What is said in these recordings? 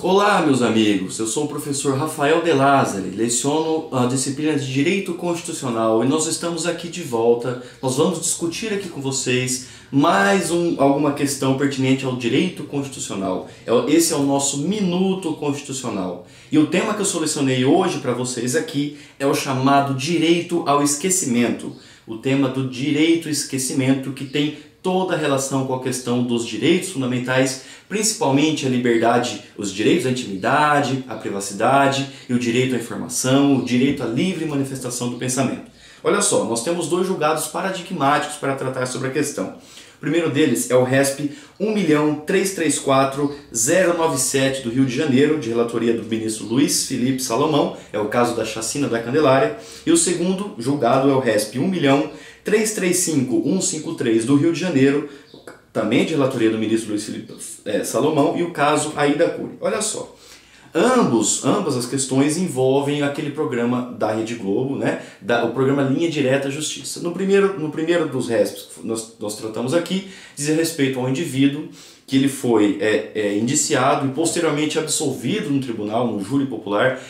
Olá, meus amigos, eu sou o professor Rafael De Lázari, leciono a disciplina de Direito Constitucional e nós estamos aqui de volta. Nós vamos discutir aqui com vocês alguma questão pertinente ao direito constitucional. Esse é o nosso Minuto Constitucional. E o tema que eu selecionei hoje para vocês aqui é o chamado direito ao esquecimento. O tema do direito ao esquecimento, que tem toda a relação com a questão dos direitos fundamentais, principalmente a liberdade, os direitos à intimidade, à privacidade e o direito à informação, o direito à livre manifestação do pensamento. Olha só, nós temos dois julgados paradigmáticos para tratar sobre a questão. O primeiro deles é o RESP 1.334.097 do Rio de Janeiro, de relatoria do ministro Luiz Felipe Salomão, é o caso da chacina da Candelária, e o segundo julgado é o RESP 1.335.153 do Rio de Janeiro, também de relatoria do ministro Luiz Felipe Salomão, e o caso Aida Cury. Olha só, ambas as questões envolvem aquele programa da Rede Globo, né? O programa Linha Direta à Justiça. No primeiro dos RESPs que nós tratamos aqui, diz respeito ao indivíduo que ele foi indiciado e posteriormente absolvido no tribunal, no júri popular,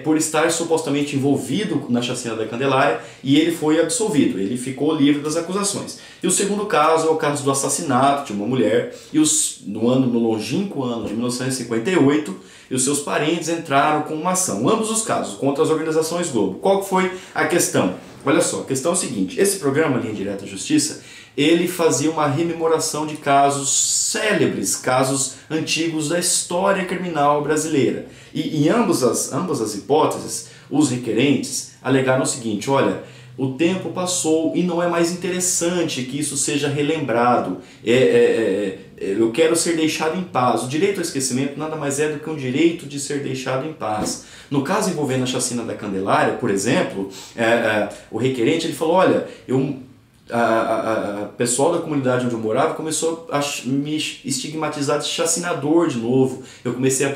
por estar supostamente envolvido na chacina da Candelária, e ele foi absolvido, ele ficou livre das acusações. E o segundo caso é o caso do assassinato de uma mulher, e no longínquo ano de 1958, e os seus parentes entraram com uma ação, ambos os casos, contra as organizações Globo. Qual que foi a questão? Olha só, a questão é o seguinte: esse programa Linha Direta à Justiça, ele fazia uma rememoração de casos célebres, casos antigos da história criminal brasileira. E em ambas as hipóteses, os requerentes alegaram o seguinte: olha, o tempo passou e não é mais interessante que isso seja relembrado. Eu quero ser deixado em paz. O direito ao esquecimento nada mais é do que um direito de ser deixado em paz. No caso envolvendo a chacina da Candelária, por exemplo, o requerente ele falou: olha, o pessoal da comunidade onde eu morava começou a me estigmatizar de chacinador de novo. Eu comecei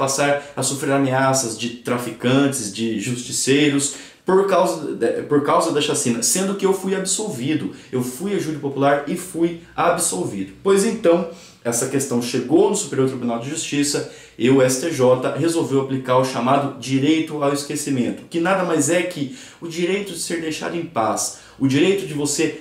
a sofrer ameaças de traficantes, de justiceiros, por causa da chacina, sendo que eu fui absolvido. Eu fui a júri popular e fui absolvido. Pois então, essa questão chegou no Superior Tribunal de Justiça e o STJ resolveu aplicar o chamado direito ao esquecimento, que nada mais é que o direito de ser deixado em paz, o direito de você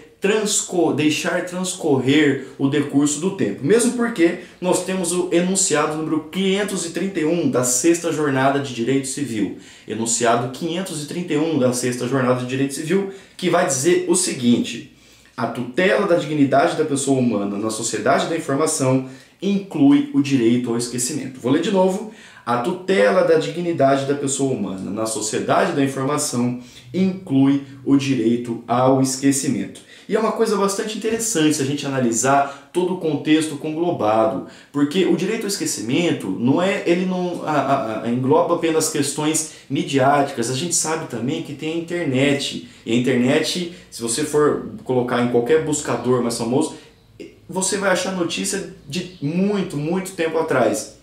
deixar transcorrer o decurso do tempo. Mesmo porque nós temos o enunciado número 531 da 6ª Jornada de Direito Civil. Enunciado 531 da 6ª Jornada de Direito Civil, que vai dizer o seguinte: a tutela da dignidade da pessoa humana na sociedade da informação inclui o direito ao esquecimento. Vou ler de novo. A tutela da dignidade da pessoa humana na sociedade da informação inclui o direito ao esquecimento. E é uma coisa bastante interessante se a gente analisar todo o contexto conglobado, porque o direito ao esquecimento ele não engloba apenas questões midiáticas. A gente sabe também que tem a internet, e a internet, se você for colocar em qualquer buscador mais famoso, você vai achar notícia de muito tempo atrás.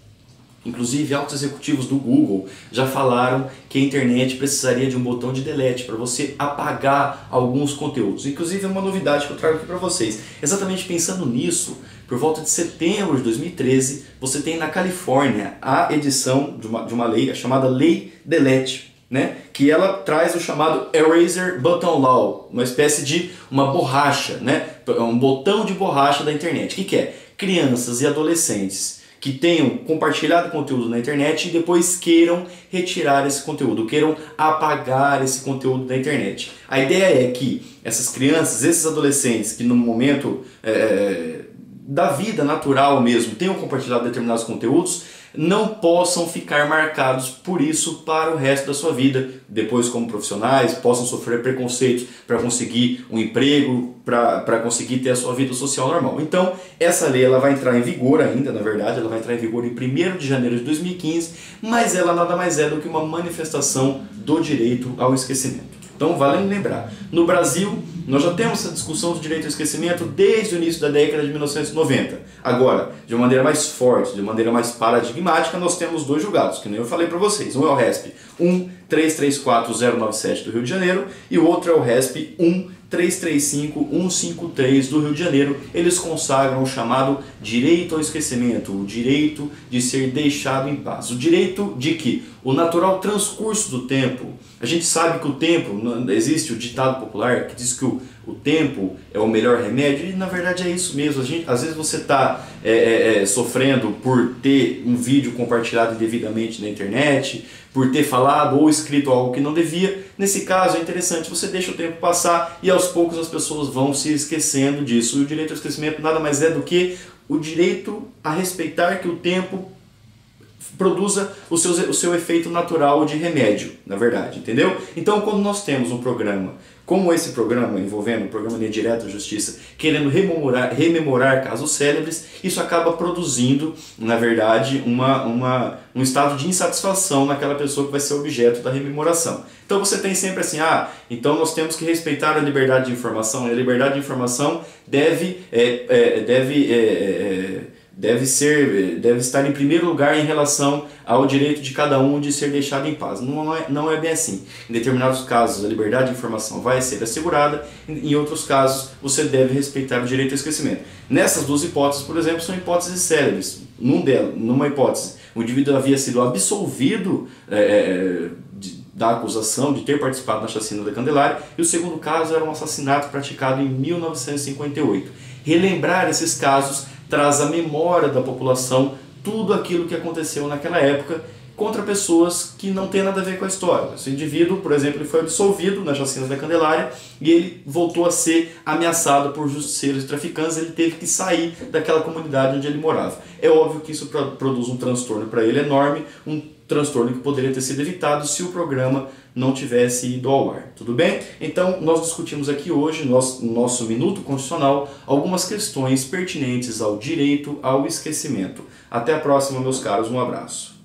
Inclusive, altos executivos do Google já falaram que a internet precisaria de um botão de delete para você apagar alguns conteúdos. Inclusive, é uma novidade que eu trago aqui para vocês. Exatamente pensando nisso, por volta de setembro de 2013, você tem na Califórnia a edição de uma lei, a chamada Lei Delete, né? Que ela traz o chamado Eraser Button Law, uma espécie de uma borracha, né? Um botão de borracha da internet. O que é? Crianças e adolescentes que tenham compartilhado conteúdo na internet e depois queiram retirar esse conteúdo, queiram apagar esse conteúdo da internet. A ideia é que essas crianças, esses adolescentes que no momento da vida natural mesmo tenham compartilhado determinados conteúdos, não possam ficar marcados por isso para o resto da sua vida. Depois, como profissionais, possam sofrer preconceitos para conseguir um emprego, para conseguir ter a sua vida social normal. Então, essa lei ela vai entrar em vigor ainda, na verdade, ela vai entrar em vigor em 1º de janeiro de 2015, mas ela nada mais é do que uma manifestação do direito ao esquecimento. Então, vale lembrar, no Brasil, nós já temos essa discussão do direito ao esquecimento desde o início da década de 1990. Agora, de uma maneira mais forte, de uma maneira mais paradigmática, nós temos dois julgados, que nem eu falei para vocês. Um é o RESP 1334097 do Rio de Janeiro e o outro é o RESP 1335153 do Rio de Janeiro. Eles consagram o chamado direito ao esquecimento, o direito de ser deixado em paz, o direito de que o natural transcurso do tempo, a gente sabe que o tempo, existe o ditado popular que diz que o tempo é o melhor remédio, e na verdade é isso mesmo. Às vezes você está sofrendo por ter um vídeo compartilhado indevidamente na internet, por ter falado ou escrito algo que não devia. Nesse caso é interessante, você deixa o tempo passar e aos poucos as pessoas vão se esquecendo disso. E o direito ao esquecimento nada mais é do que o direito a respeitar que o tempo produza o seu efeito natural de remédio, na verdade, entendeu? Então, quando nós temos um programa como esse programa, envolvendo o programa Linha Direta à Justiça, querendo rememorar casos célebres, isso acaba produzindo, na verdade, um estado de insatisfação naquela pessoa que vai ser objeto da rememoração. Então você tem sempre assim, então nós temos que respeitar a liberdade de informação, e a liberdade de informação deve estar em primeiro lugar em relação ao direito de cada um de ser deixado em paz. Não é bem assim. Em determinados casos a liberdade de informação vai ser assegurada, em outros casos você deve respeitar o direito ao esquecimento. Nessas duas hipóteses, por exemplo, são hipóteses célebres. Numa hipótese, o indivíduo havia sido absolvido da acusação de ter participado da chacina da Candelária, e o segundo caso era um assassinato praticado em 1958. Relembrar esses casos traz à memória da população tudo aquilo que aconteceu naquela época contra pessoas que não têm nada a ver com a história. Esse indivíduo, por exemplo, ele foi absolvido na chacina da Candelária e ele voltou a ser ameaçado por justiceiros e traficantes, ele teve que sair daquela comunidade onde ele morava. É óbvio que isso produz um transtorno para ele enorme, um transtorno que poderia ter sido evitado se o programa não tivesse ido ao ar. Tudo bem? Então, nós discutimos aqui hoje, no nosso Minuto Constitucional, algumas questões pertinentes ao direito ao esquecimento. Até a próxima, meus caros. Um abraço.